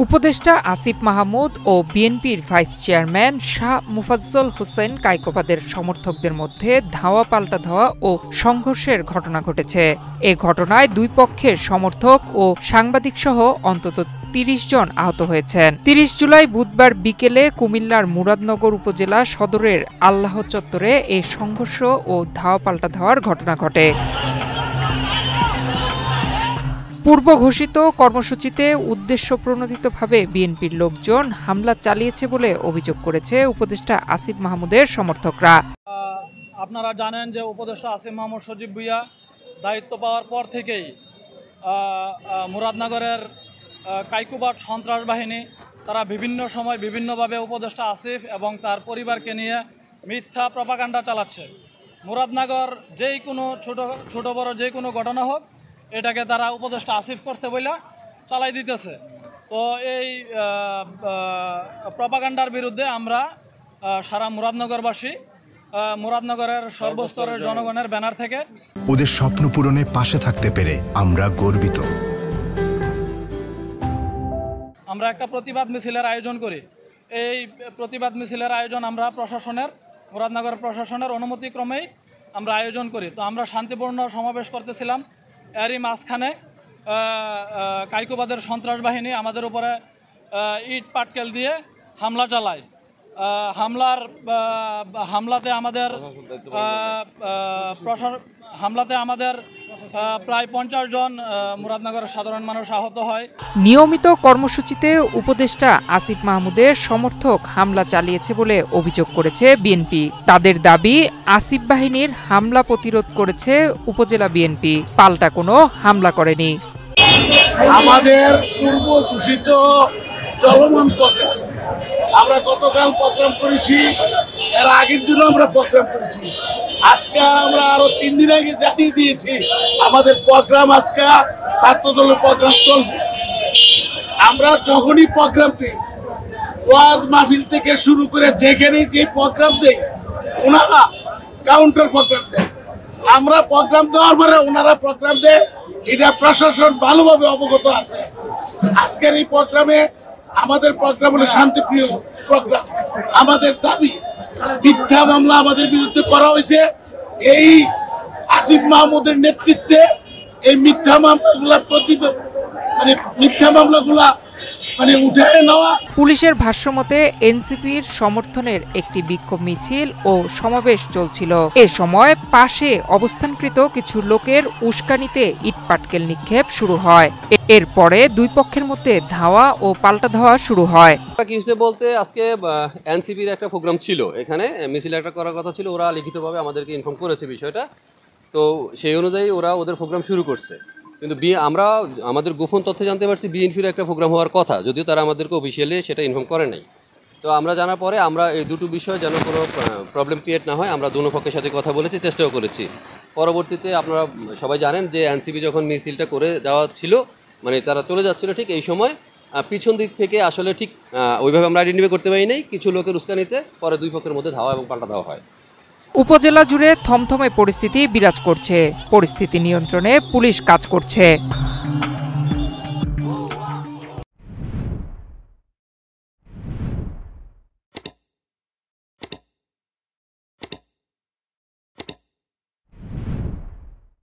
উপদেষ্টা আসিফ মাহমুদ ও বিএনপির vice chairman Shah Mufazzal Hossain কায়কোবাদের সমর্থকদের মধ্যে ধাওয়া পাল্টা ধাওয়া ও সংঘর্ষের ঘটনা ঘটেছে। এ ঘটনায় দুই পক্ষের সমর্থক ও সাংবাদিকসহ অন্তত ৩০ জন আহত হয়েছেন। ৩০ জুলাই বুধবার বিকেলে কুমিল্লার মুরাদনগর উপজেলা সদরের আল্লাহ চত্বরে এ সংঘর্ষ ও ধাওয়া পাল্টা ধাওয়ার ঘটনা ঘটে। পূর্ব ঘোষিত কর্মসূচিতে উদ্দেশ্যপ্রণোদিতভাবে বিএনপির লোকজন হামলা চালিয়েছে বলে অভিযোগ করেছে উপদেষ্টা আসিফ মাহমুদের সমর্থকরা। আপনারা জানেন যে উপদেষ্টা আসিফ মাহমুদ সজীব ভুইয়া দায়িত্ব পাওয়ার পর থেকেই মুরাদনগরের কায়কোবাদ সন্ত্রাস বাহিনী তারা বিভিন্ন সময় বিভিন্নভাবে উপদেষ্টা আসিফ এবং তার পরিবারকে নিয়ে মিথ্যা প্রপাগান্ডা চালাচ্ছে। মুরাদনগর যেই কোনো ছোট বড় যে কোনো ঘটনা হোক এটাকে তারা উপদেষ্টা আসিফ করছে বলে চালাই দিতেছে। তো এই প্রপাগান্ডার বিরুদ্ধে আমরা সারা মুরাদনগরবাসী মুরাদনগরের সর্বস্তরের জনগণের ব্যানার থেকে ওদের স্বপ্ন পূরণে পাশে থাকতে পেরে আমরা গর্বিত। আমরা একটা প্রতিবাদ মিছিলের আয়োজন করি। এই প্রতিবাদ মিছিলের আয়োজন আমরা মুরাদনগর প্রশাসনের অনুমতিক্রমেই আমরা আয়োজন করি। তো আমরা শান্তিপূর্ণ সমাবেশ করতেছিলাম, এরই মাঝখানে কায়কোবাদের সন্ত্রাস বাহিনী আমাদের উপরে ইট পাটকেল দিয়ে হামলা চালায়। হামলাতে আমাদের প্রায় 50 জন মুরাদনগরের সাধারণ মানুষ আহত হয়। নিয়মিত কর্মসূচিতে উপদেষ্টা আসিফ মাহমুদের সমর্থক হামলা চালিয়েছে বলে অভিযোগ করেছে বিএনপি। তাদের দাবি, আসিফ বাহিনীর হামলা প্রতিরোধ করেছে উপজেলা বিএনপি, পাল্টা কোনো হামলা করেনি। আমাদের পূর্ব ঘোষিত চলমান প্রোগ্রাম আমরা গতকাল প্রোগ্রাম করেছি, এর আগের দিনও আমরা প্রোগ্রাম করেছি। আজকে আমরা আরো 3 দিন আগে জানিয়ে দিয়েছি আমাদের প্রোগ্রাম আজকে ছাত্রদলের প্রোগ্রাম চলবে। আমরা যখনই প্রোগ্রাম দিই, ওয়াজ মাহফিল থেকে শুরু করে যেখানে যে প্রোগ্রাম দেয় ওনারা কাউন্টার প্রোগ্রাম দেয়। আমরা প্রোগ্রাম দেওয়ার পরে ওনারা প্রোগ্রাম দেয়, এটা প্রশাসন ভালোভাবে অবগত আছে। আজকের এই প্রোগ্রামে আমাদের প্রোগ্রাম হলো শান্তিপ্রিয় প্রোগ্রাম। আমাদের দাবি, মিথ্যা মামলা আমাদের বিরুদ্ধে করা হয়েছে। এই আসিফ মাহমুদের নেতৃত্বে এই মিথ্যা মামলাগুলা উঠে নেওয়া। পুলিশের ভাষ্যমতে এনসিপির সমর্থনের একটি বিক্ষোভ মিছিল ও সমাবেশ চলছিল। এ সময় পাশে অবস্থানকৃত কিছু লোকের উস্কানিতে ইট পাটকেল নিক্ষেপ শুরু হয়। এরপরে দুই পক্ষের মধ্যে ধাওয়া ও পাল্টা ধাওয়া শুরু হয়। কি হয়েছে বলতে, আজকে এনসিপির একটা প্রোগ্রাম ছিল, এখানে মিছিল একটা করার কথা ছিল। ওরা লিখিতভাবে আমাদেরকে ইনফর্ম করেছে বিষয়টা, তো সেই অনুযায়ী ওরা ওদের প্রোগ্রাম শুরু করছে। কিন্তু আমরা আমাদের গোপন তথ্যে জানতে পারছি বিএনপির একটা প্রোগ্রাম হওয়ার কথা, যদিও তারা আমাদেরকে অফিসিয়ালি সেটা ইনফর্ম করে নাই। তো আমরা জানার পরে আমরা এই দুটো বিষয় যেন কোনো প্রবলেম ক্রিয়েট না হয়, আমরা দুনো পক্ষের সাথে কথা বলেছি, চেষ্টাও করেছি। পরবর্তীতে আপনারা সবাই জানেন যে এনসিপি যখন মিছিলটা করে যাওয়া ছিল, তারা চলে যাচ্ছিল, ঠিক এই সময় পিছন দিক থেকে আসলে ঠিক ওইভাবে আমরা আইডেন্টিফাই করতে পারি নাই, কিছু লোকের উস্কানিতে পরে দুই পক্ষের মধ্যে ধাওয়া এবং পাল্টা ধাওয়া হয়। উপজেলা জুড়ে থমথমে পরিস্থিতি বিরাজ করছে। পরিস্থিতি নিয়ন্ত্রণে পুলিশ কাজ করছে।